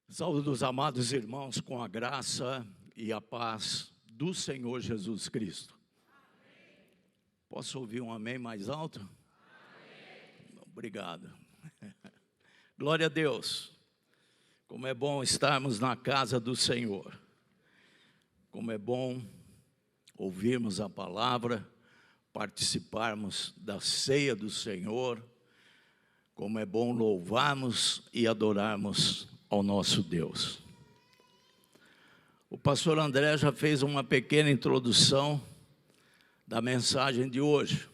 Saúde os amados irmãos com a graça e a paz do Senhor Jesus Cristo. Amém. Posso ouvir um amém mais alto? Amém. Obrigado. Glória a Deus. Como é bom estarmos na casa do Senhor. Como é bom ouvirmos a palavra, participarmos da ceia do Senhor. Como é bom louvarmos e adorarmos ao nosso Deus. O pastor André já fez uma pequena introdução da mensagem de hoje.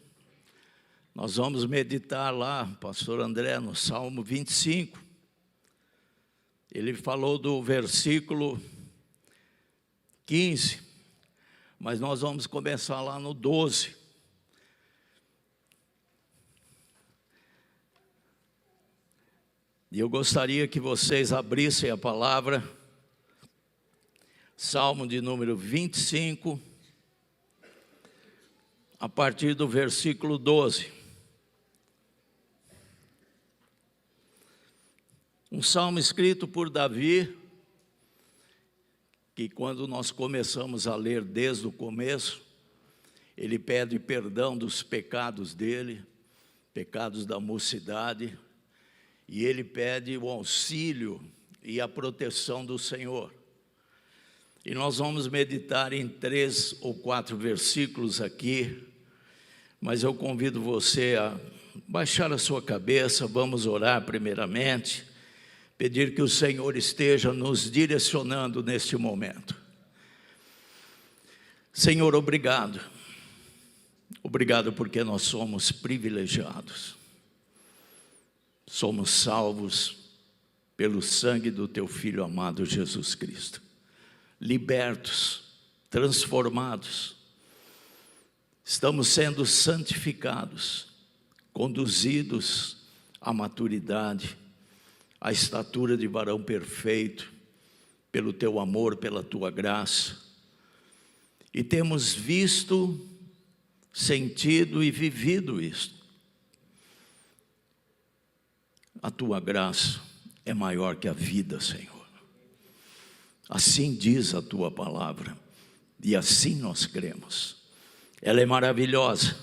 Nós vamos meditar lá, pastor André, no Salmo 25. Ele falou do versículo 15, mas nós vamos começar lá no 12. E eu gostaria que vocês abrissem a palavra, Salmo de número 25, a partir do versículo 12. Um salmo escrito por Davi, que quando nós começamos a ler desde o começo, ele pede perdão dos pecados dele, pecados da mocidade, e ele pede o auxílio e a proteção do Senhor. E nós vamos meditar em 3 ou 4 versículos aqui, mas eu convido você a baixar a sua cabeça, vamos orar primeiramente, pedir que o Senhor esteja nos direcionando neste momento. Senhor, obrigado. Obrigado porque nós somos privilegiados. Somos salvos pelo sangue do Teu Filho amado Jesus Cristo. Libertos, transformados. Estamos sendo santificados, conduzidos à maturidade, à estatura de varão perfeito, pelo Teu amor, pela Tua graça. E temos visto, sentido e vivido isto. A Tua graça é maior que a vida, Senhor. Assim diz a Tua palavra, e assim nós cremos. Ela é maravilhosa.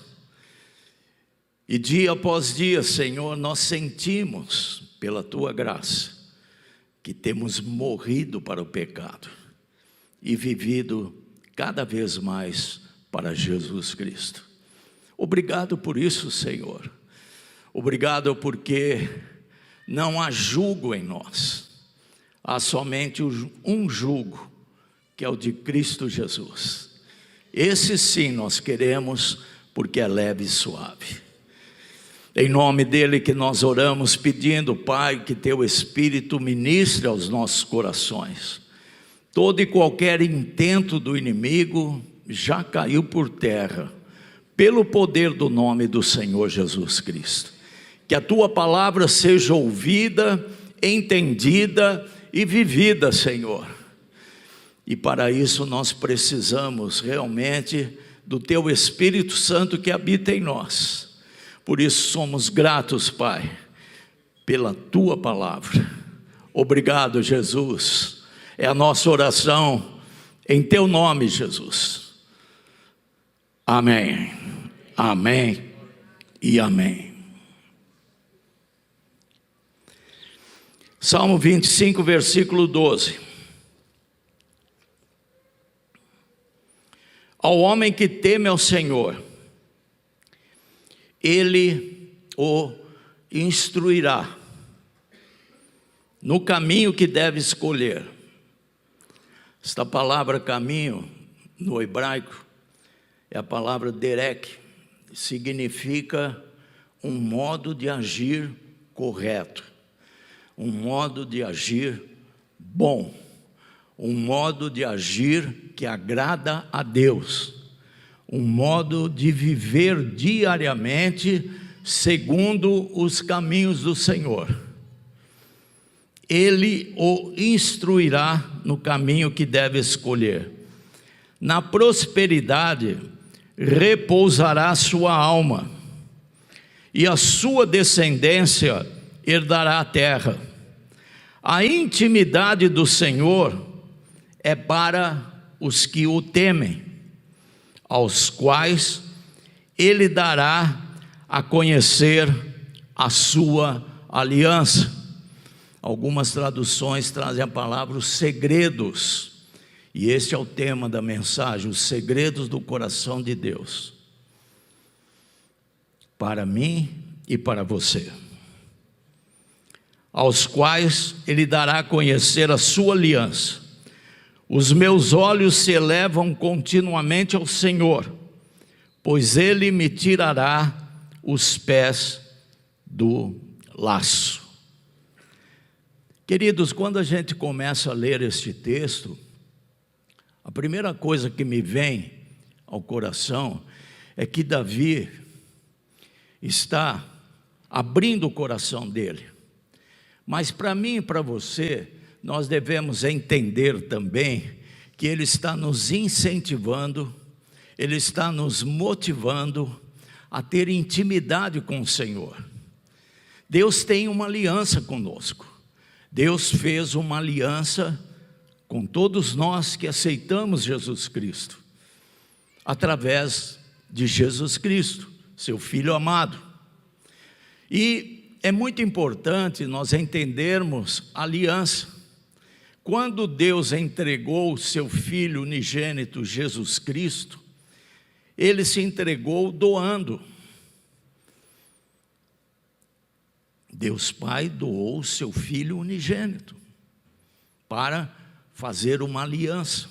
E dia após dia, Senhor, nós sentimos, pela Tua graça, que temos morrido para o pecado e vivido cada vez mais para Jesus Cristo. Obrigado por isso, Senhor. Obrigado porque não há jugo em nós, há somente um jugo, que é o de Cristo Jesus. Esse sim nós queremos, porque é leve e suave. Em nome dele que nós oramos, pedindo, Pai, que Teu Espírito ministre aos nossos corações. Todo e qualquer intento do inimigo já caiu por terra, pelo poder do nome do Senhor Jesus Cristo. Que a Tua palavra seja ouvida, entendida e vivida, Senhor. E para isso nós precisamos realmente do Teu Espírito Santo que habita em nós. Por isso somos gratos, Pai, pela Tua palavra. Obrigado, Jesus. É a nossa oração em Teu nome, Jesus. Amém. Amém e amém. Salmo 25, versículo 12. Ao homem que teme ao Senhor, Ele o instruirá no caminho que deve escolher. Esta palavra caminho, no hebraico, é a palavra derek, significa um modo de agir correto, um modo de agir bom, um modo de agir que agrada a Deus, um modo de viver diariamente segundo os caminhos do Senhor. Ele o instruirá no caminho que deve escolher. Na prosperidade repousará sua alma, e a sua descendência herdará a terra. A intimidade do Senhor é para os que o temem, aos quais Ele dará a conhecer a sua aliança. Algumas traduções trazem a palavra os segredos, e este é o tema da mensagem: os segredos do coração de Deus, para mim e para você, aos quais Ele dará a conhecer a sua aliança. Os meus olhos se elevam continuamente ao Senhor, pois Ele me tirará os pés do laço. Queridos, quando a gente começa a ler este texto, a primeira coisa que me vem ao coração é que Davi está abrindo o coração dele. Mas para mim e para você, nós devemos entender também que Ele está nos incentivando, Ele está nos motivando a ter intimidade com o Senhor. Deus tem uma aliança conosco. Deus fez uma aliança com todos nós que aceitamos Jesus Cristo, através de Jesus Cristo, seu Filho amado. E é muito importante nós entendermos a aliança. Quando Deus entregou o seu Filho unigênito, Jesus Cristo, Ele se entregou doando. Deus Pai doou o seu Filho unigênito para fazer uma aliança.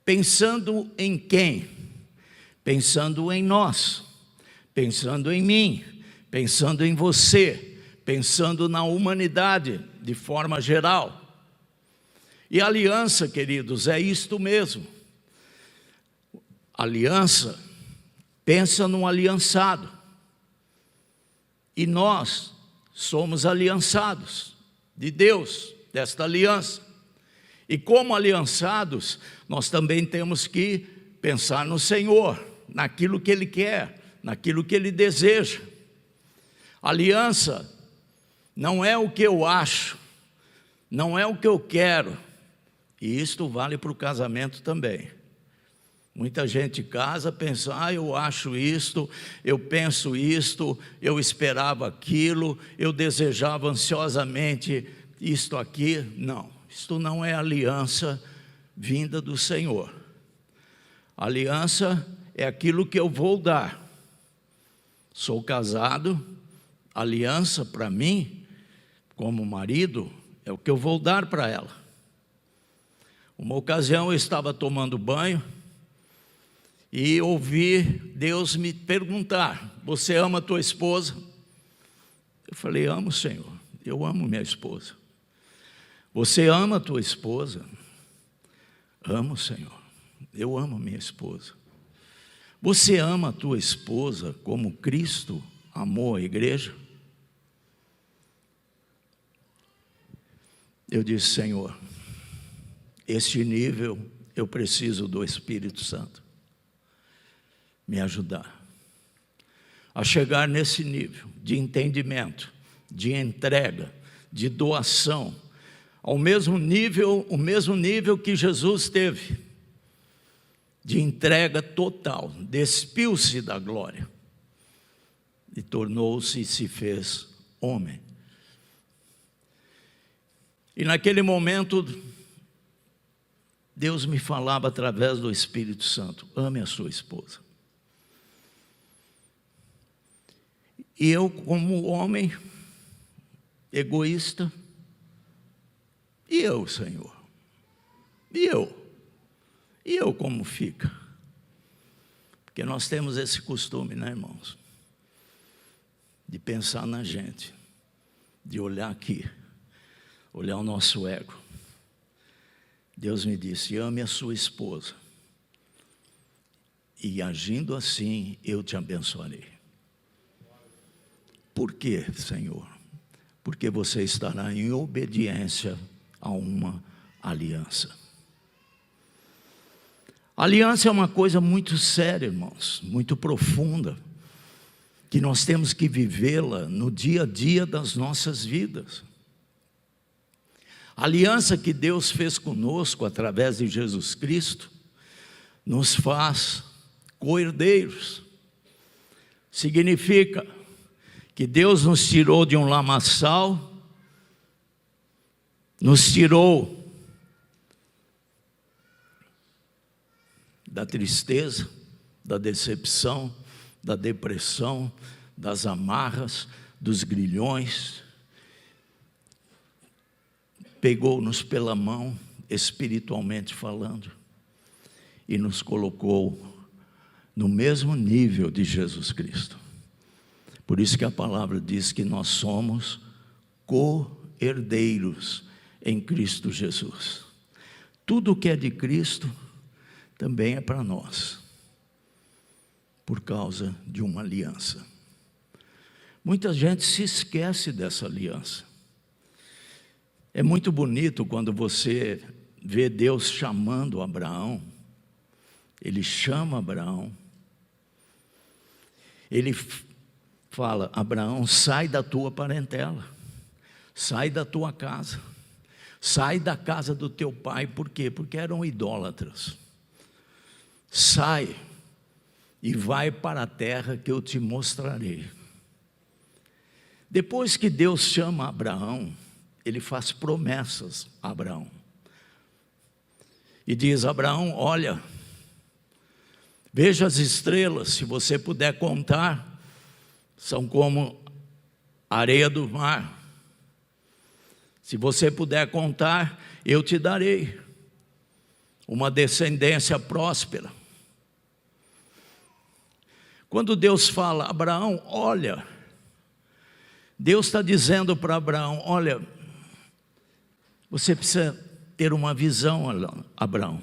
Pensando em quem? Pensando em nós, pensando em mim, pensando em você, pensando na humanidade de forma geral. E aliança, queridos, é isto mesmo. Aliança, pensa num aliançado. E nós somos aliançados de Deus, desta aliança. E como aliançados, nós também temos que pensar no Senhor, naquilo que Ele quer, naquilo que Ele deseja. Aliança não é o que eu acho, não é o que eu quero. E isto vale para o casamento também. Muita gente casa, pensa, eu acho isto, eu penso isto, eu esperava aquilo, eu desejava ansiosamente isto aqui. Não, isto não é aliança vinda do Senhor. Aliança é aquilo que eu vou dar. Sou casado, aliança para mim, como marido, é o que eu vou dar para ela. Uma ocasião eu estava tomando banho, e ouvi Deus me perguntar: você ama a tua esposa? Eu falei: amo, Senhor, eu amo minha esposa. Você ama a tua esposa? Amo, Senhor, eu amo minha esposa. Você ama a tua esposa como Cristo amou a igreja? Eu disse: Senhor, este nível eu preciso do Espírito Santo me ajudar a chegar nesse nível de entendimento, de entrega, de doação, ao mesmo nível, o mesmo nível que Jesus teve, de entrega total. Despiu-se da glória e tornou-se e se fez homem. E naquele momento Deus me falava através do Espírito Santo: ame a sua esposa. E eu, como homem egoísta, e eu, Senhor? E eu como fica? Porque nós temos esse costume, né, irmãos? De pensar na gente, de olhar aqui, olhar o nosso ego. Deus me disse: ame a sua esposa, e agindo assim, eu te abençoarei. Por quê, Senhor? Porque você estará em obediência a uma aliança. Aliança é uma coisa muito séria, irmãos, muito profunda. que nós temos que vivê-la no dia a dia das nossas vidas. A aliança que Deus fez conosco através de Jesus Cristo nos faz co-herdeiros. Significa que Deus nos tirou de um lamaçal, nos tirou da tristeza, da decepção, da depressão, das amarras, dos grilhões, pegou-nos pela mão, espiritualmente falando, e nos colocou no mesmo nível de Jesus Cristo. Por isso que a palavra diz que nós somos co-herdeiros em Cristo Jesus. Tudo que é de Cristo também é para nós, por causa de uma aliança. Muita gente se esquece dessa aliança. É muito bonito quando você vê Deus chamando Abraão. Ele chama Abraão. Ele fala: Abraão, sai da tua parentela, sai da tua casa, sai da casa do teu pai. Por quê? Porque eram idólatras. Sai e vai para a terra que eu te mostrarei. Depois que Deus chama Abraão, Ele faz promessas a Abraão. E diz: Abraão, olha, veja as estrelas, se você puder contar, são como a areia do mar. Se você puder contar, eu te darei uma descendência próspera. Quando Deus fala: Abraão, olha, Deus está dizendo para Abraão: olha, você precisa ter uma visão, Abraão.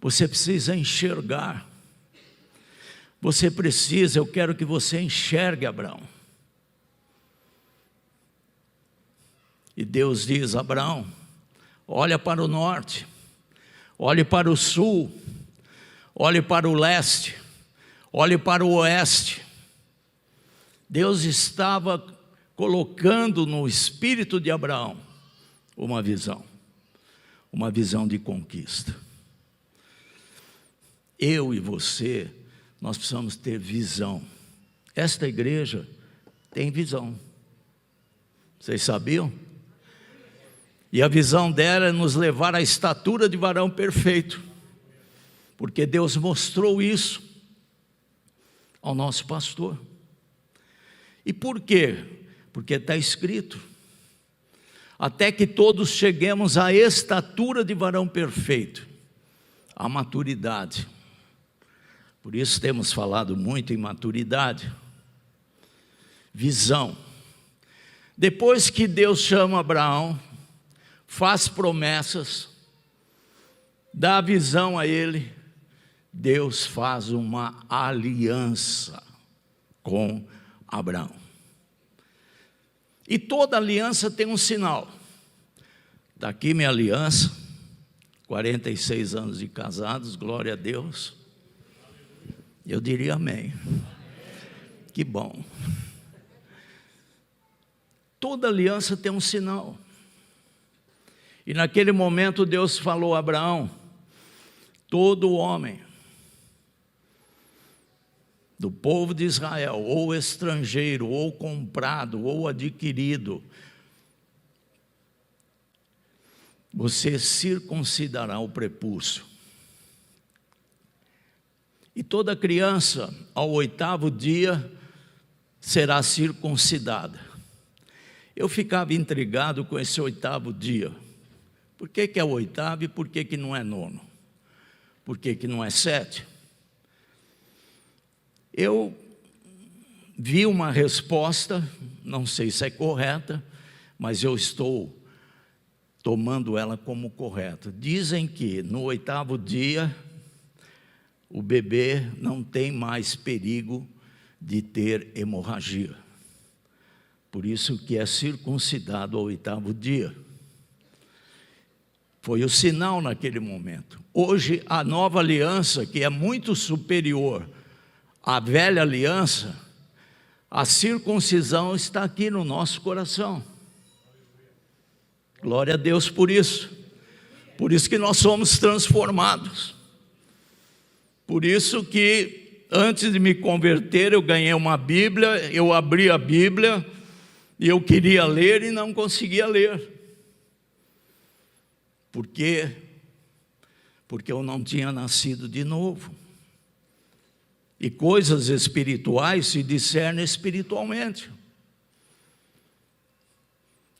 Você precisa enxergar. Você precisa, eu quero que você enxergue, Abraão. E Deus diz: Abraão, olha para o norte, olhe para o sul, olhe para o leste, olhe para o oeste. Deus estava colocando no espírito de Abraão uma visão de conquista. Eu e você, nós precisamos ter visão. Esta igreja tem visão. Vocês sabiam? E a visão dela é nos levar à estatura de varão perfeito, porque Deus mostrou isso ao nosso pastor. E por quê? Porque está escrito: até que todos cheguemos à estatura de varão perfeito, à maturidade. Por isso temos falado muito em maturidade, visão. Depois que Deus chama Abraão, faz promessas, dá visão a ele, Deus faz uma aliança com Abraão. E toda aliança tem um sinal. Está aqui minha aliança, 46 anos de casados, glória a Deus. Eu diria amém. Que bom. Toda aliança tem um sinal. E naquele momento Deus falou a Abraão: todo homem do povo de Israel, ou estrangeiro, ou comprado, ou adquirido, você circuncidará o prepúcio. E toda criança, ao 8º dia, será circuncidada. Eu ficava intrigado com esse 8º dia. Por que é o 8º e por que não é 9º? Por que não é 7? Eu vi uma resposta, não sei se é correta, mas eu estou tomando ela como correta. Dizem que no 8º dia, o bebê não tem mais perigo de ter hemorragia. Por isso que é circuncidado ao 8º dia. Foi o sinal naquele momento. Hoje, a nova aliança, que é muito superior à velha aliança, A circuncisão está aqui no nosso coração. Glória a Deus por isso. Por isso que nós somos transformados. Por isso que antes de me converter, eu ganhei uma Bíblia, eu abri a Bíblia e eu queria ler e não conseguia ler. Por quê? Porque eu não tinha nascido de novo. E coisas espirituais se discernem espiritualmente.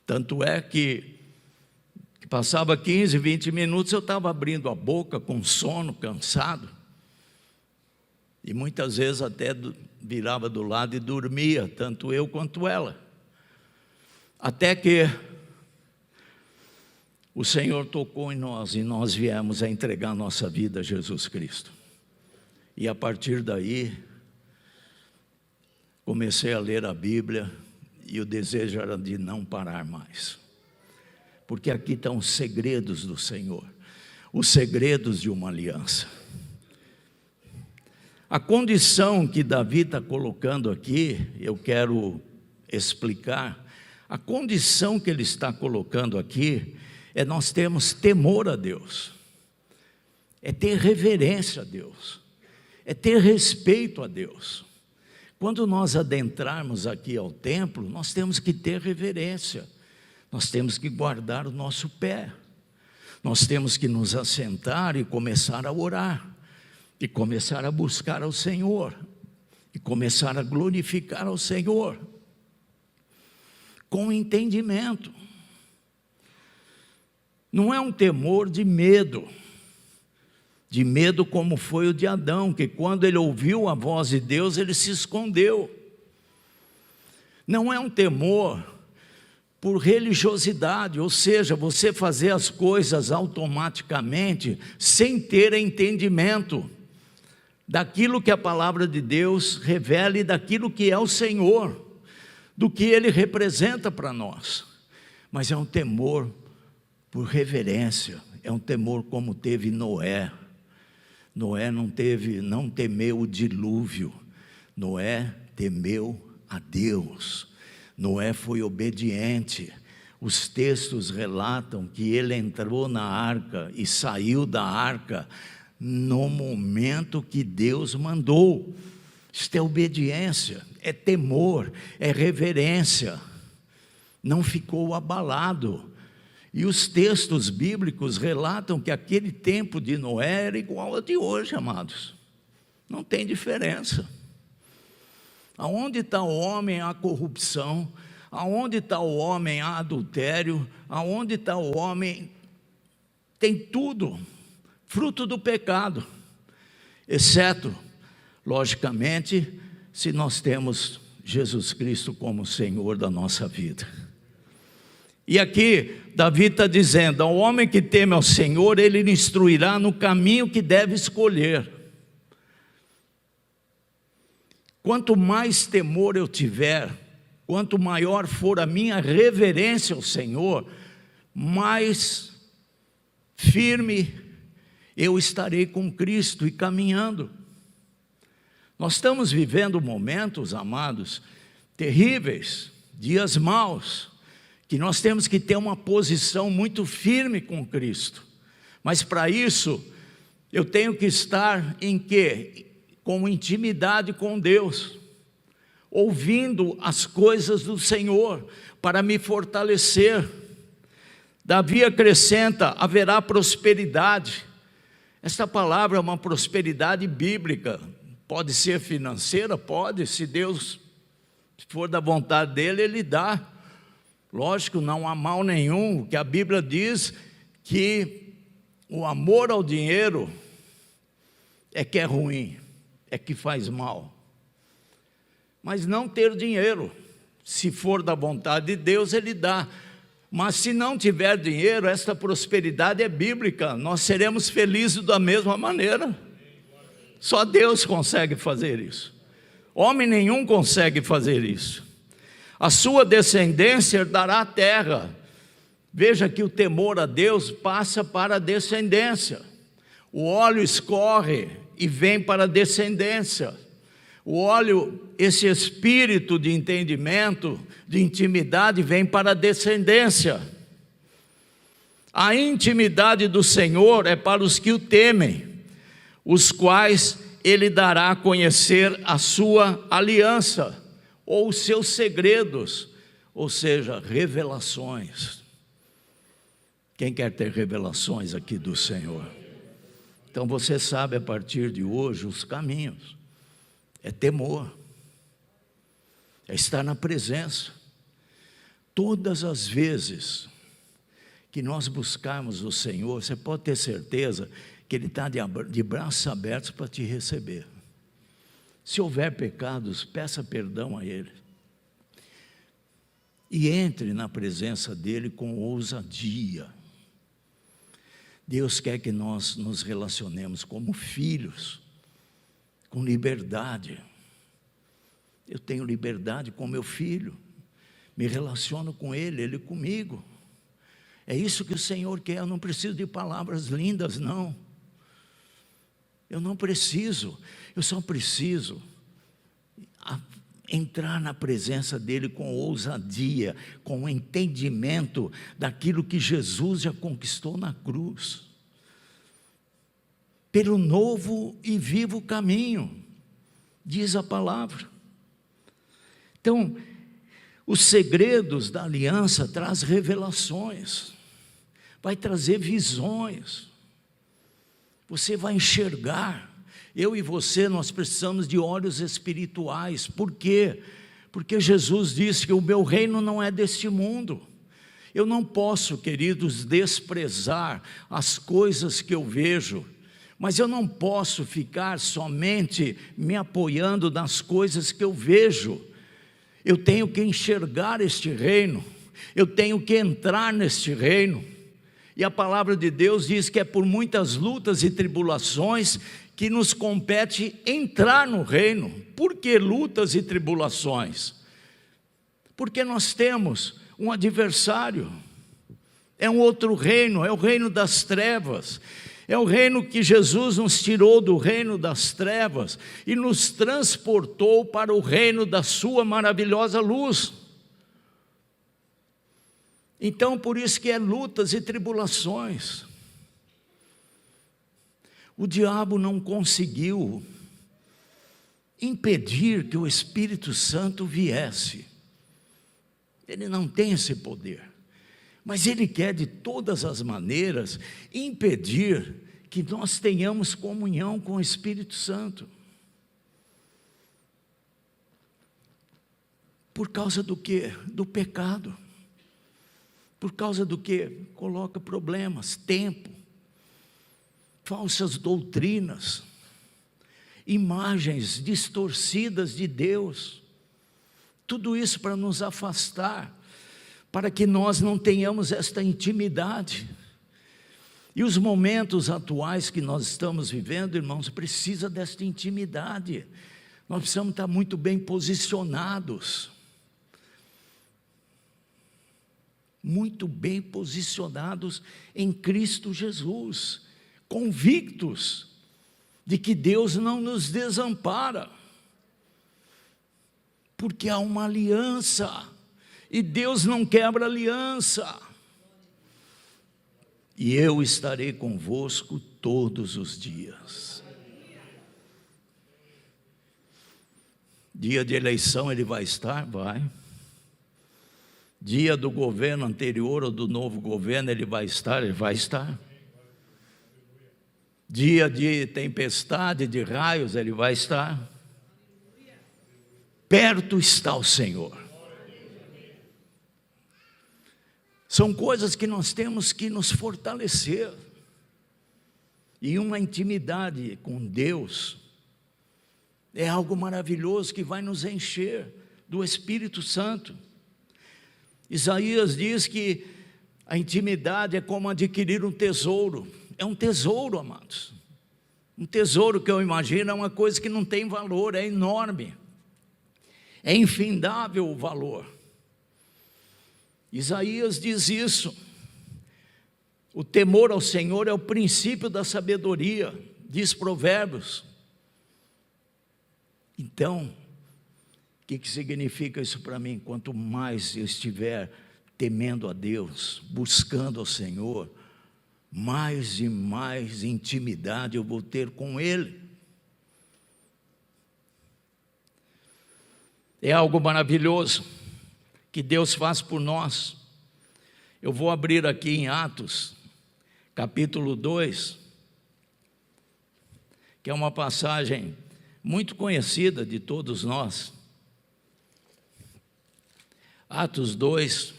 Tanto é que passava 15, 20 minutos, eu estava abrindo a boca com sono, cansado. E muitas vezes até virava do lado e dormia, tanto eu quanto ela. Até que o Senhor tocou em nós e nós viemos a entregar nossa vida a Jesus Cristo. E a partir daí, comecei a ler a Bíblia e o desejo era de não parar mais. Porque aqui estão os segredos do Senhor, os segredos de uma aliança. A condição que Davi está colocando aqui, eu quero explicar. A condição que ele está colocando aqui é nós termos temor a Deus, é ter reverência a Deus, é ter respeito a Deus. Quando nós adentrarmos aqui ao templo, nós temos que ter reverência, nós temos que guardar o nosso pé, nós temos que nos assentar e começar a orar, e começar a buscar ao Senhor, e começar a glorificar ao Senhor, com entendimento. Não é um temor de medo como foi o de Adão, que quando ele ouviu a voz de Deus, ele se escondeu. Não é um temor por religiosidade, ou seja, você fazer as coisas automaticamente, sem ter entendimento daquilo que a palavra de Deus revela e daquilo que é o Senhor, do que Ele representa para nós. Mas é um temor por reverência, é um temor como teve Noé. Noé não temeu o dilúvio, Noé temeu a Deus, Noé foi obediente. Os textos relatam que ele entrou na arca e saiu da arca no momento que Deus mandou. Isto é obediência, é temor, é reverência, não ficou abalado. E os textos bíblicos relatam que aquele tempo de Noé era igual ao de hoje, amados. Não tem diferença. Aonde está o homem, há corrupção. Aonde está o homem, há adultério. Aonde está o homem, tem tudo, fruto do pecado. Exceto, logicamente, se nós temos Jesus Cristo como Senhor da nossa vida. E aqui, Davi está dizendo, ao homem que teme ao Senhor, Ele lhe instruirá no caminho que deve escolher. Quanto mais temor eu tiver, quanto maior for a minha reverência ao Senhor, mais firme eu estarei com Cristo e caminhando. Nós estamos vivendo momentos, amados, terríveis, dias maus, que nós temos que ter uma posição muito firme com Cristo. Mas para isso, eu tenho que estar em quê? Com intimidade com Deus, ouvindo as coisas do Senhor, para me fortalecer. Davi acrescenta, haverá prosperidade. Esta palavra é uma prosperidade bíblica, pode ser financeira, pode, se Deus for da vontade dEle, Ele dá. Lógico, não há mal nenhum, que a Bíblia diz que o amor ao dinheiro é que é ruim, é que faz mal. Mas não ter dinheiro, se for da vontade de Deus, Ele dá. Mas se não tiver dinheiro, esta prosperidade é bíblica, nós seremos felizes da mesma maneira. Só Deus consegue fazer isso. Homem nenhum consegue fazer isso. A sua descendência herdará a terra. Veja que o temor a Deus passa para a descendência. O óleo escorre e vem para a descendência. O óleo, esse espírito de entendimento, de intimidade, vem para a descendência. A intimidade do Senhor é para os que o temem, os quais Ele dará a conhecer a sua aliança, ou os seus segredos, ou seja, revelações. Quem quer ter revelações aqui do Senhor? Então você sabe a partir de hoje os caminhos. É temor, é estar na presença. Todas as vezes que nós buscarmos o Senhor, você pode ter certeza que Ele está de braços abertos para te receber. Se houver pecados, peça perdão a Ele. E entre na presença dEle com ousadia. Deus quer que nós nos relacionemos como filhos, com liberdade. Eu tenho liberdade com meu filho, me relaciono com ele, ele comigo. É isso que o Senhor quer. Eu não preciso de palavras lindas, não. Eu não preciso, eu só preciso entrar na presença dEle com ousadia, com o entendimento daquilo que Jesus já conquistou na cruz, pelo novo e vivo caminho, diz a palavra. Então, os segredos da aliança traz revelações, vai trazer visões, você vai enxergar. Eu e você, nós precisamos de olhos espirituais. Por quê? Porque Jesus disse que o meu reino não é deste mundo. Eu não posso, queridos, desprezar as coisas que eu vejo, mas eu não posso ficar somente me apoiando nas coisas que eu vejo. Eu tenho que enxergar este reino, eu tenho que entrar neste reino. E a palavra de Deus diz que é por muitas lutas e tribulações que nos compete entrar no reino. Por que lutas e tribulações? Porque nós temos um adversário, é um outro reino, é o reino das trevas, é o reino que Jesus nos tirou do reino das trevas e nos transportou para o reino da sua maravilhosa luz. Então, por isso que é lutas e tribulações. O diabo não conseguiu impedir que o Espírito Santo viesse. Ele não tem esse poder. Mas ele quer de todas as maneiras impedir que nós tenhamos comunhão com o Espírito Santo. Por causa do quê? Do pecado. Por causa do quê? Coloca problemas, tempo, falsas doutrinas, imagens distorcidas de Deus. Tudo isso para nos afastar, para que nós não tenhamos esta intimidade. E os momentos atuais que nós estamos vivendo, irmãos, precisa desta intimidade. Nós precisamos estar muito bem posicionados. Muito bem posicionados em Cristo Jesus, convictos de que Deus não nos desampara, porque há uma aliança, e Deus não quebra aliança. E eu estarei convosco todos os dias. Dia de eleição ele vai estar? Vai. Dia do governo anterior ou do novo governo ele vai estar? Ele vai estar. Dia de tempestade, de raios, ele vai estar. Perto está o Senhor. São coisas que nós temos que nos fortalecer. E uma intimidade com Deus é algo maravilhoso que vai nos encher do Espírito Santo. Isaías diz que a intimidade é como adquirir um tesouro. É um tesouro, amados. Um tesouro que eu imagino é uma coisa que não tem valor, é enorme. É infindável o valor. Isaías diz isso. O temor ao Senhor é o princípio da sabedoria, diz Provérbios. Então, o que significa isso para mim? Quanto mais eu estiver temendo a Deus, buscando ao Senhor, mais e mais intimidade eu vou ter com Ele. É algo maravilhoso que Deus faz por nós. Eu vou abrir aqui em Atos, capítulo 2, que é uma passagem muito conhecida de todos nós. Atos 2,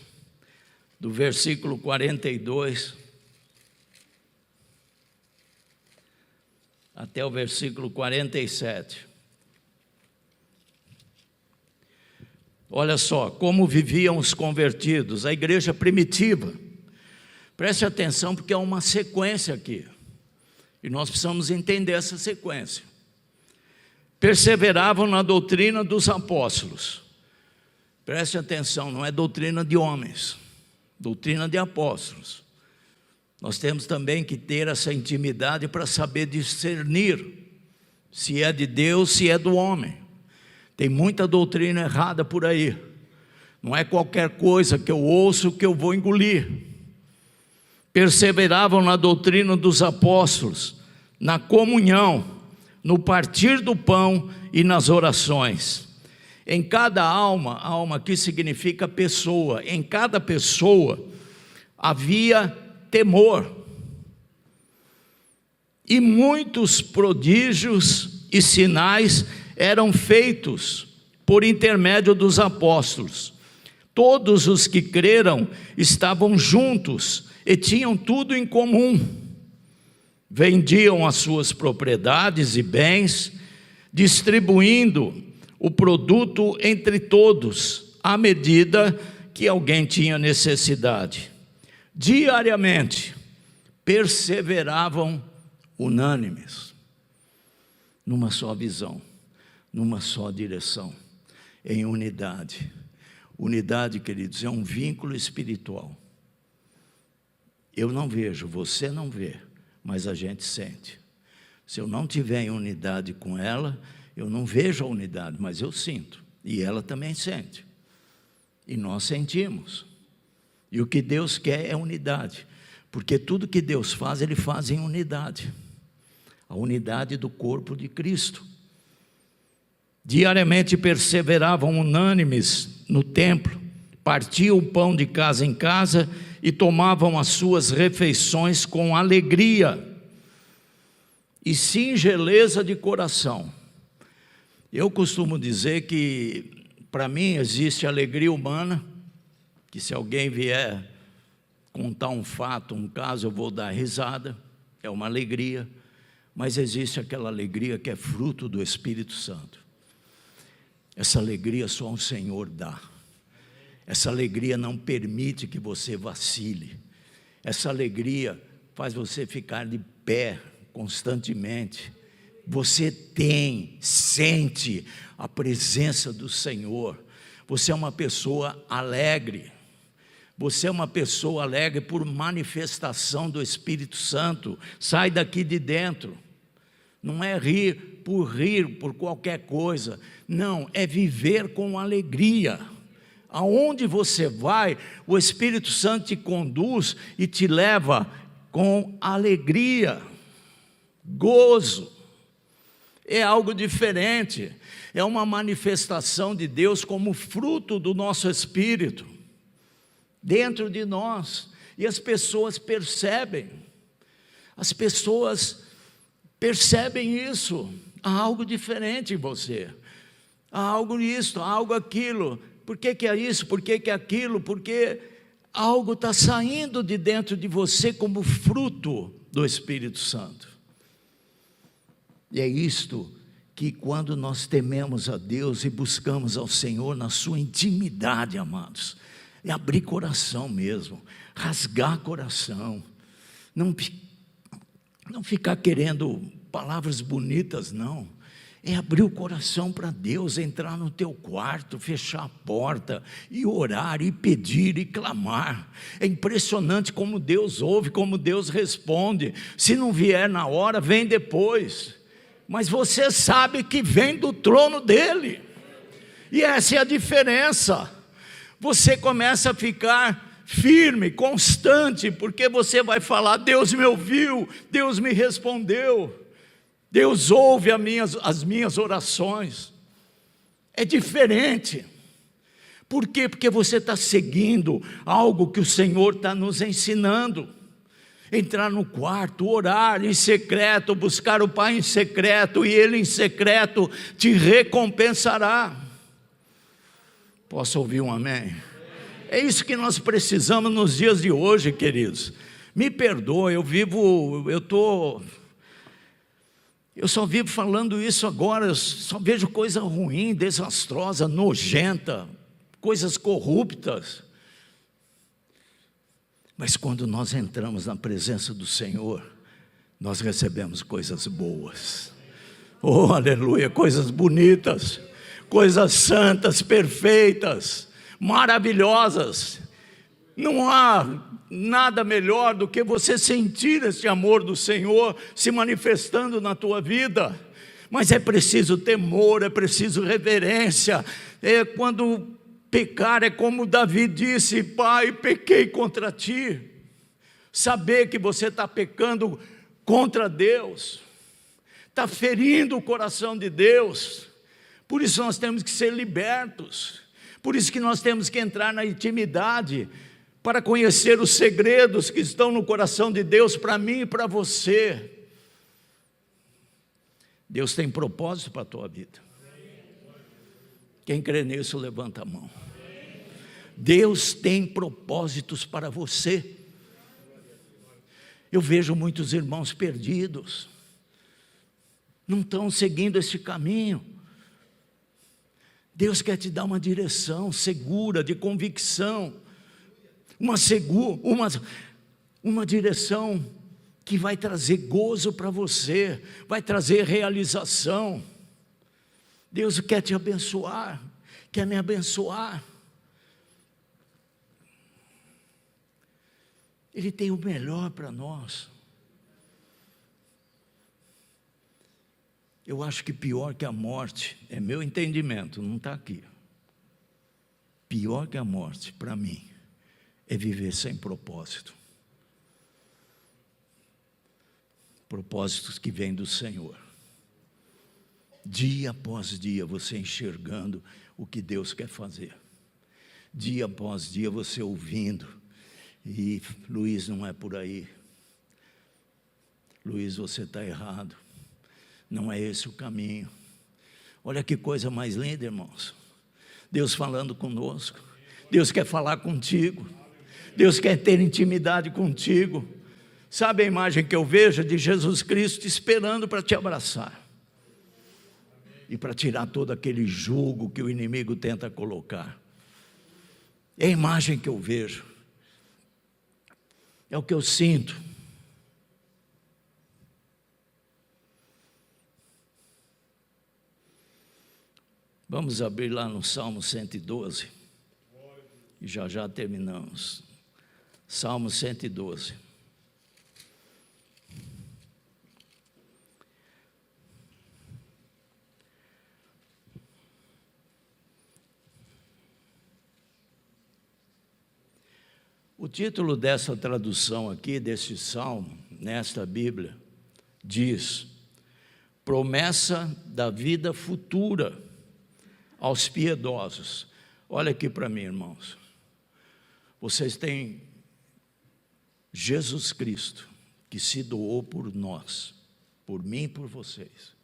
do versículo 42 até o versículo 47. Olha só, como viviam os convertidos, a igreja primitiva. Preste atenção, porque é uma sequência aqui, e nós precisamos entender essa sequência. Perseveravam na doutrina dos apóstolos. Preste atenção, não é doutrina de homens, doutrina de apóstolos. Nós temos também que ter essa intimidade para saber discernir se é de Deus, se é do homem. Tem muita doutrina errada por aí. Não é qualquer coisa que eu ouço que eu vou engolir. Perseveravam na doutrina dos apóstolos, na comunhão, no partir do pão e nas orações. Em cada alma, alma aqui significa pessoa, em cada pessoa havia temor. E muitos prodígios e sinais eram feitos por intermédio dos apóstolos. Todos os que creram estavam juntos e tinham tudo em comum. Vendiam as suas propriedades e bens, distribuindo o produto entre todos, à medida que alguém tinha necessidade. Diariamente, perseveravam unânimes, numa só visão, numa só direção, em unidade. Unidade, queridos, é um vínculo espiritual. Eu não vejo, você não vê, mas a gente sente. Se eu não tiver em unidade com ela, eu não vejo a unidade, mas eu sinto, e ela também sente, e nós sentimos. E o que Deus quer é unidade, porque tudo que Deus faz, Ele faz em unidade, a unidade do corpo de Cristo. Diariamente perseveravam unânimes no templo, partiam o pão de casa em casa e tomavam as suas refeições com alegria e singeleza de coração. Eu costumo dizer que, para mim, existe alegria humana, que se alguém vier contar um fato, um caso, eu vou dar risada, é uma alegria, mas existe aquela alegria que é fruto do Espírito Santo. Essa alegria só o Senhor dá. Essa alegria não permite que você vacile. Essa alegria faz você ficar de pé constantemente. Você sente a presença do Senhor. Você é uma pessoa alegre. Você é uma pessoa alegre por manifestação do Espírito Santo. Sai daqui de dentro. Não é rir por qualquer coisa. Não, é viver com alegria. Aonde você vai, o Espírito Santo te conduz e te leva com alegria, gozo. É algo diferente, é uma manifestação de Deus como fruto do nosso espírito, dentro de nós, e as pessoas percebem isso, há algo diferente em você, há algo nisso, há algo aquilo. Por que é isso? Por que é aquilo? Porque algo está saindo de dentro de você como fruto do Espírito Santo. E é isto que, quando nós tememos a Deus e buscamos ao Senhor na sua intimidade, amados, é abrir coração mesmo, rasgar coração, não ficar querendo palavras bonitas, não. É abrir o coração para Deus, entrar no teu quarto, fechar a porta e orar, e pedir, e clamar. É impressionante como Deus ouve, como Deus responde. Se não vier na hora, vem depois. mas você sabe que vem do trono dele. E essa é a diferença. Você começa a ficar firme, constante, porque você vai falar: Deus me ouviu, Deus me respondeu, Deus ouve as minhas orações. É diferente. Por quê? Porque você está seguindo algo que o Senhor está nos ensinando. Entrar no quarto, orar em secreto, buscar o Pai em secreto, e Ele em secreto te recompensará. Posso ouvir um amém? É isso que nós precisamos nos dias de hoje, queridos. Me perdoe, eu só vivo falando isso agora, eu só vejo coisa ruim, desastrosa, nojenta, coisas corruptas. Mas quando nós entramos na presença do Senhor, nós recebemos coisas boas. Oh, aleluia, coisas bonitas, coisas santas, perfeitas, maravilhosas. Não há nada melhor do que você sentir esse amor do Senhor se manifestando na tua vida. Mas é preciso temor, é preciso reverência. Quando pecar, é como Davi disse: Pai, pequei contra ti. Saber que você está pecando contra Deus, está ferindo o coração de Deus. Por isso nós temos que ser libertos. Por isso que nós temos que entrar na intimidade, para conhecer os segredos que estão no coração de Deus para mim e para você. Deus tem propósito para a tua vida. Quem crê nisso, levanta a mão. Deus tem propósitos para você. Eu vejo muitos irmãos perdidos, não estão seguindo esse caminho. Deus quer te dar uma direção segura, de convicção, uma direção que vai trazer gozo para você, vai trazer realização. Deus quer te abençoar, quer me abençoar. Ele tem o melhor para nós. Eu acho que pior que a morte, é meu entendimento, não está aqui. Pior que a morte, para mim, é viver sem propósito. Propósitos que vêm do Senhor. Dia após dia você enxergando o que Deus quer fazer. Dia após dia você ouvindo. E Luiz, não é por aí. Luiz, você está errado. Não é esse o caminho. Olha que coisa mais linda, irmãos. Deus falando conosco. Deus quer falar contigo. Deus quer ter intimidade contigo. Sabe a imagem que eu vejo de Jesus Cristo esperando para te abraçar. E para tirar todo aquele jugo que o inimigo tenta colocar. É a imagem que eu vejo. É o que eu sinto. Vamos abrir lá no Salmo 112. E já terminamos. Salmo 112. O título dessa tradução aqui, desse salmo, nesta Bíblia, diz: promessa da vida futura aos piedosos. Olha aqui para mim, irmãos. Vocês têm Jesus Cristo, que se doou por nós, por mim e por vocês.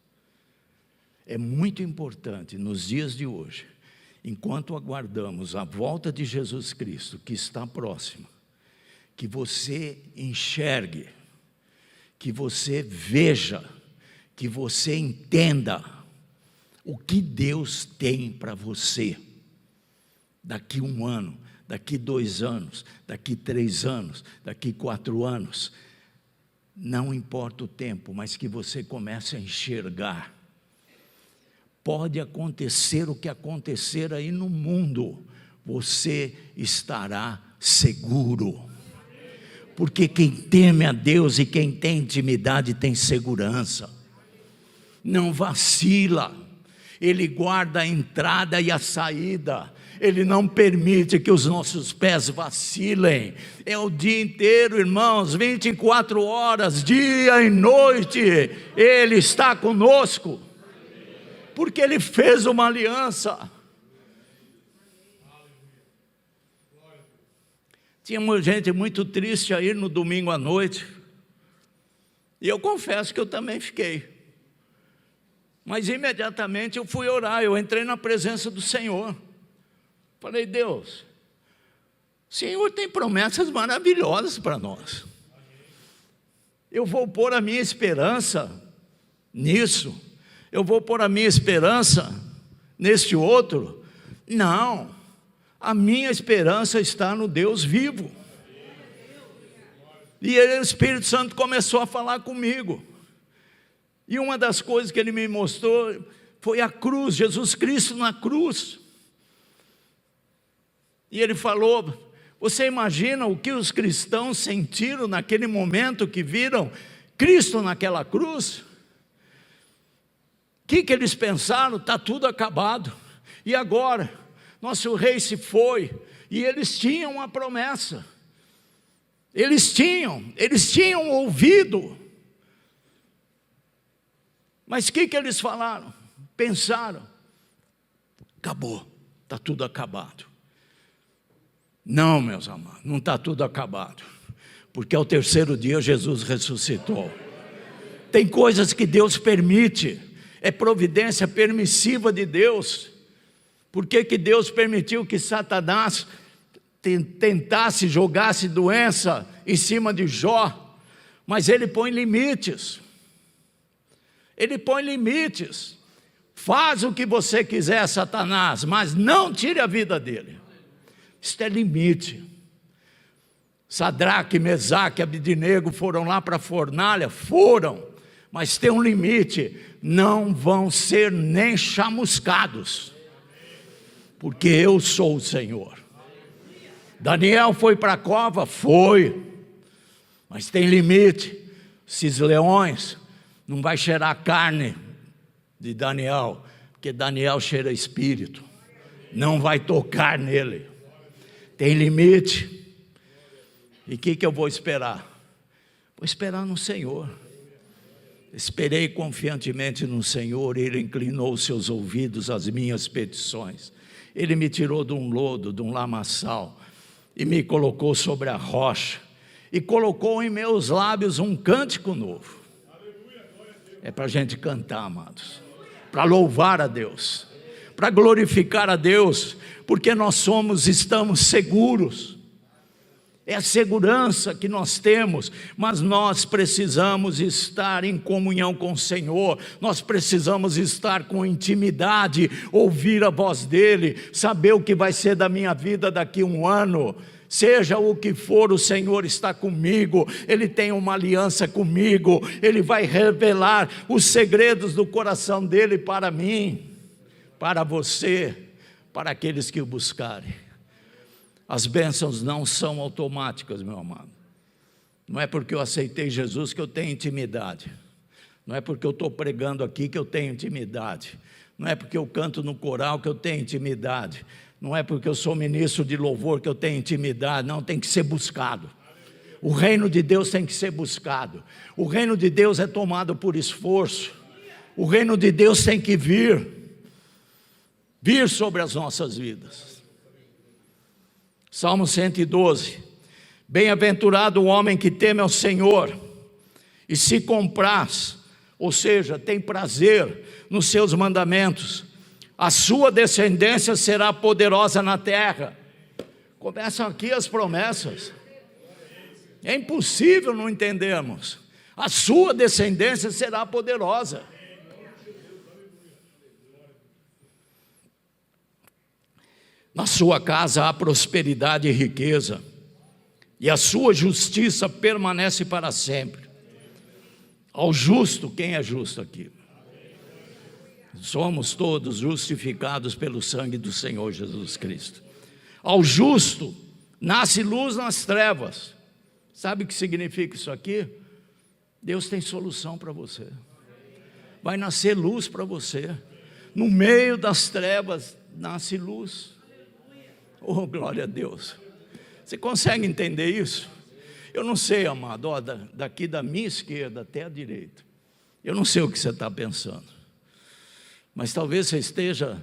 É muito importante nos dias de hoje, enquanto aguardamos a volta de Jesus Cristo, que está próxima, que você enxergue, que você veja, que você entenda o que Deus tem para você daqui 1 ano, daqui 2 anos, daqui 3 anos, daqui 4 anos. Não importa o tempo, mas que você comece a enxergar. Pode acontecer o que acontecer aí no mundo, você estará seguro. Porque quem teme a Deus e quem tem intimidade tem segurança. não vacila, Ele guarda a entrada e a saída, Ele não permite que os nossos pés vacilem, é o dia inteiro, irmãos, 24 horas, dia e noite, Ele está conosco, porque Ele fez uma aliança. Tinha gente muito triste aí no domingo à noite, e eu confesso que eu também fiquei, mas imediatamente eu fui orar, eu entrei na presença do Senhor, falei: Deus, o Senhor tem promessas maravilhosas para nós, eu vou pôr a minha esperança nisso, eu vou pôr a minha esperança neste outro? Não, a minha esperança está no Deus vivo. E o Espírito Santo começou a falar comigo, e uma das coisas que Ele me mostrou foi a cruz, Jesus Cristo na cruz. E Ele falou: você imagina o que os cristãos sentiram naquele momento que viram Cristo naquela cruz? O que eles pensaram? Está tudo acabado, e agora? Nosso rei se foi, e eles tinham uma promessa, eles tinham ouvido, mas o que eles falaram? Pensaram: acabou, está tudo acabado. Não, meus amados, não está tudo acabado, porque ao terceiro dia Jesus ressuscitou. Tem coisas que Deus permite, é providência permissiva de Deus. Por que Deus permitiu que Satanás tentasse, jogasse doença em cima de Jó? Mas Ele põe limites, Ele põe limites. Faz o que você quiser, Satanás, mas não tire a vida dele. Isto é limite. Sadraque, Mesaque e Abednego foram lá para a fornalha? Foram, mas tem um limite, não vão ser nem chamuscados, porque eu sou o Senhor. Daniel foi para a cova? Foi, mas tem limite. Esses leões não vai cheirar a carne de Daniel, porque Daniel cheira espírito, não vai tocar nele, tem limite. E o que eu vou esperar? Vou esperar no Senhor. Esperei confiantemente no Senhor, Ele inclinou os seus ouvidos às minhas petições. Ele me tirou de um lodo, de um lamaçal, e me colocou sobre a rocha, e colocou em meus lábios um cântico novo. É para a gente cantar, amados, para louvar a Deus, para glorificar a Deus, porque nós estamos seguros. É a segurança que nós temos, mas nós precisamos estar em comunhão com o Senhor, nós precisamos estar com intimidade, ouvir a voz dEle, saber o que vai ser da minha vida daqui a um ano. Seja o que for, o Senhor está comigo, Ele tem uma aliança comigo, Ele vai revelar os segredos do coração dEle para mim, para você, para aqueles que o buscarem. As bênçãos não são automáticas, meu amado. Não é porque eu aceitei Jesus que eu tenho intimidade. Não é porque eu estou pregando aqui que eu tenho intimidade. Não é porque eu canto no coral que eu tenho intimidade. Não é porque eu sou ministro de louvor que eu tenho intimidade. Não, tem que ser buscado. O reino de Deus tem que ser buscado. O reino de Deus é tomado por esforço. O reino de Deus tem que vir sobre as nossas vidas. Salmo 112, bem-aventurado o homem que teme ao Senhor e se compraz, ou seja, tem prazer nos seus mandamentos, a sua descendência será poderosa na terra. Começam aqui as promessas, é impossível não entendermos, a sua descendência será poderosa. Na sua casa há prosperidade e riqueza, e a sua justiça permanece para sempre. Ao justo, quem é justo aqui? Somos todos justificados pelo sangue do Senhor Jesus Cristo. Ao justo, nasce luz nas trevas. Sabe o que significa isso aqui? Deus tem solução para você. vai nascer luz para você. No meio das trevas nasce luz. Oh, glória a Deus. Você consegue entender isso? Eu não sei, amado, ó, daqui da minha esquerda até a direita, eu não sei o que você está pensando, mas talvez você esteja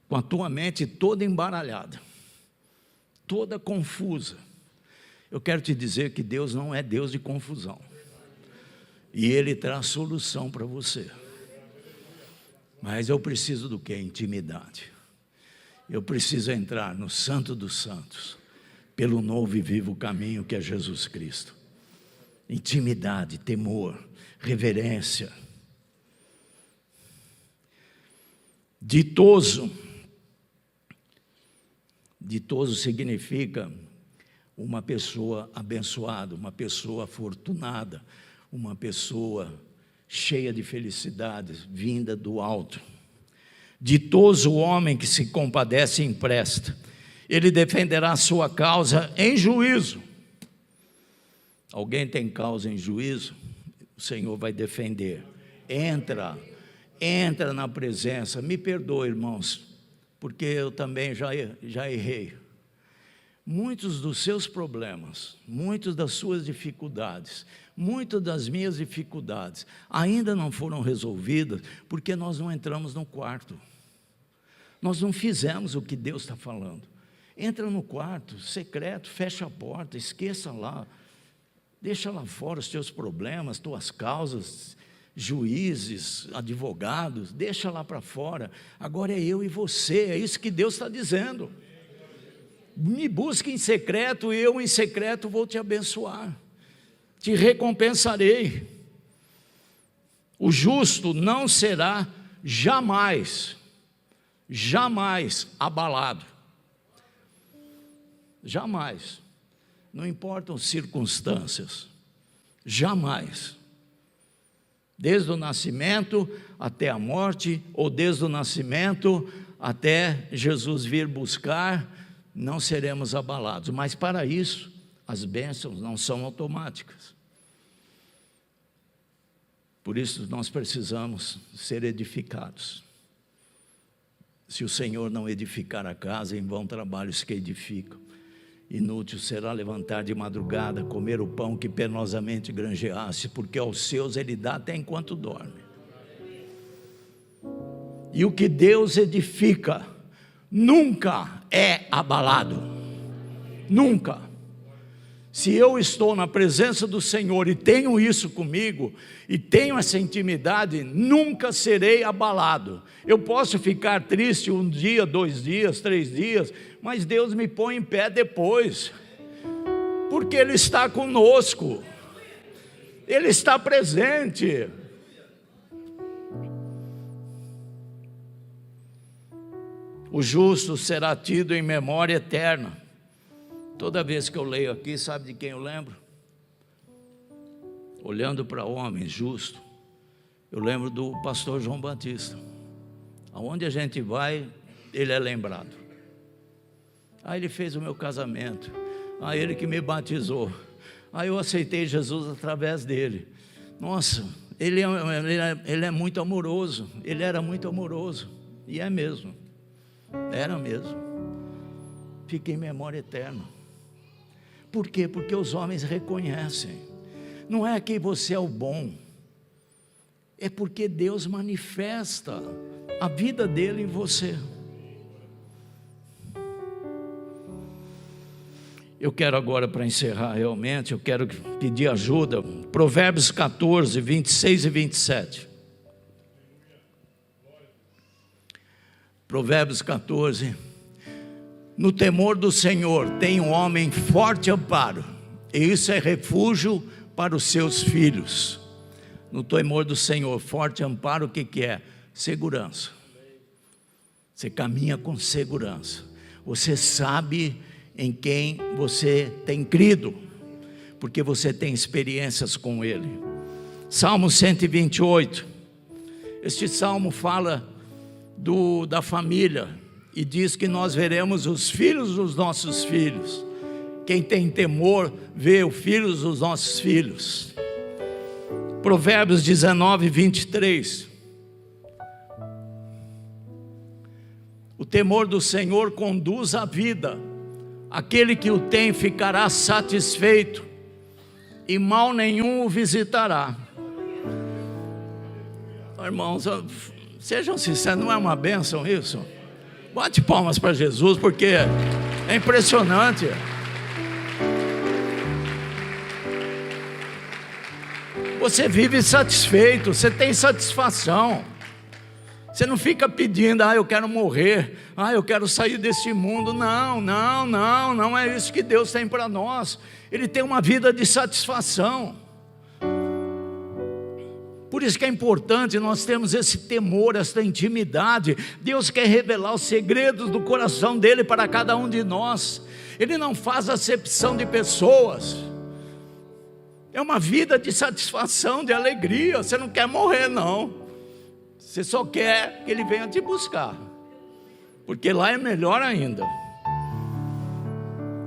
com a tua mente toda embaralhada, toda confusa. Eu quero te dizer que Deus não é Deus de confusão, e Ele traz solução para você. Mas eu preciso do quê? Intimidade. Eu preciso entrar no Santo dos Santos, pelo novo e vivo caminho que é Jesus Cristo. Intimidade, temor, reverência. Ditoso. Ditoso significa uma pessoa abençoada, uma pessoa afortunada, uma pessoa cheia de felicidades, vinda do alto. Ditoso o homem que se compadece e empresta, ele defenderá a sua causa em juízo. Alguém tem causa em juízo? O Senhor vai defender. Entra na presença. Me perdoe, irmãos, porque eu também já errei. Muitos dos seus problemas, muitas das suas dificuldades, muitas das minhas dificuldades ainda não foram resolvidas porque nós não entramos no quarto. Nós não fizemos o que Deus está falando. Entra no quarto secreto, fecha a porta, esqueça lá, deixa lá fora os teus problemas, tuas causas, juízes, advogados, deixa lá para fora. Agora é eu e você, é isso que Deus está dizendo. Me busque em secreto, e eu em secreto vou te abençoar, te recompensarei. O justo não será jamais abalado. Jamais. Não importam circunstâncias. Jamais. Desde o nascimento até a morte, ou desde o nascimento até Jesus vir buscar, não seremos abalados. Mas para isso, as bênçãos não são automáticas. Por isso nós precisamos ser edificados. Se o Senhor não edificar a casa, em vão trabalhos que edificam. Inútil será levantar de madrugada, comer o pão que penosamente granjeasse, porque aos seus Ele dá até enquanto dorme. E o que Deus edifica nunca é abalado. Nunca. Se eu estou na presença do Senhor e tenho isso comigo, e tenho essa intimidade, nunca serei abalado. Eu posso ficar triste um dia, 2 dias, 3 dias, mas Deus me põe em pé depois, porque Ele está conosco, Ele está presente. O justo será tido em memória eterna. Toda vez que eu leio aqui, sabe de quem eu lembro? Olhando para homem justo, eu lembro do pastor João Batista. Aonde a gente vai, ele é lembrado. Ele fez o meu casamento, ele que me batizou, eu aceitei Jesus através dele. Nossa, ele é muito amoroso, ele era muito amoroso, e é mesmo, era mesmo. Fica em memória eterna. Por quê? Porque os homens reconhecem. Não é que você é o bom, é porque Deus manifesta a vida dele em você. Eu quero agora, para encerrar realmente, eu quero pedir ajuda. Provérbios 14, 26 e 27. Provérbios 14. No temor do Senhor tem um homem forte amparo, e isso é refúgio para os seus filhos. No temor do Senhor, forte amparo, o que é? Segurança. Você caminha com segurança. Você sabe em quem você tem crido, porque você tem experiências com Ele. Salmo 128. Este salmo fala da família, e diz que nós veremos os filhos dos nossos filhos. Quem tem temor vê os filhos dos nossos filhos. Provérbios 19, 23. O temor do Senhor conduz à vida, aquele que o tem ficará satisfeito, e mal nenhum o visitará. Irmãos, sejam sinceros, não é uma bênção isso? Bate palmas para Jesus, porque é impressionante. Você vive satisfeito, você tem satisfação. Você não fica pedindo, eu quero morrer, eu quero sair desse mundo. Não é isso que Deus tem para nós. Ele tem uma vida de satisfação. Por isso que é importante nós termos esse temor, essa intimidade. Deus quer revelar os segredos do coração dele para cada um de nós. Ele não faz acepção de pessoas. É uma vida de satisfação, de alegria. Você não quer morrer, não. Você só quer que ele venha te buscar, porque lá é melhor ainda.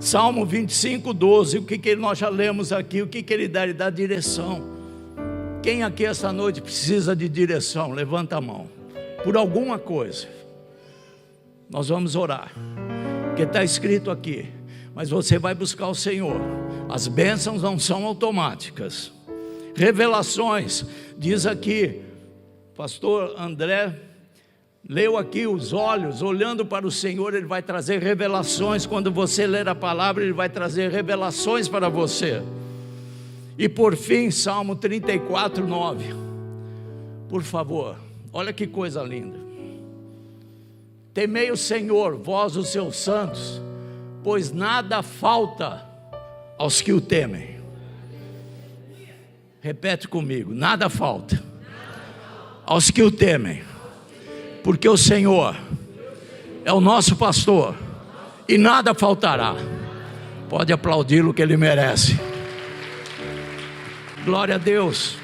Salmo 25, 12. O que nós já lemos aqui? O que ele dá? Ele dá direção. Quem aqui essa noite precisa de direção? Levanta a mão. Por alguma coisa. Nós vamos orar, porque está escrito aqui. Mas você vai buscar o Senhor. As bênçãos não são automáticas. Revelações, diz aqui, pastor André leu aqui, os olhos olhando para o Senhor, Ele vai trazer revelações. Quando você ler a palavra, Ele vai trazer revelações para você. E por fim, Salmo 34, 9. Por favor, olha que coisa linda. Temei o Senhor, vós os seus santos, pois nada falta aos que o temem. Repete comigo, nada falta aos que o temem, porque o Senhor é o nosso pastor e nada faltará. Pode aplaudi-lo, que ele merece. Glória a Deus.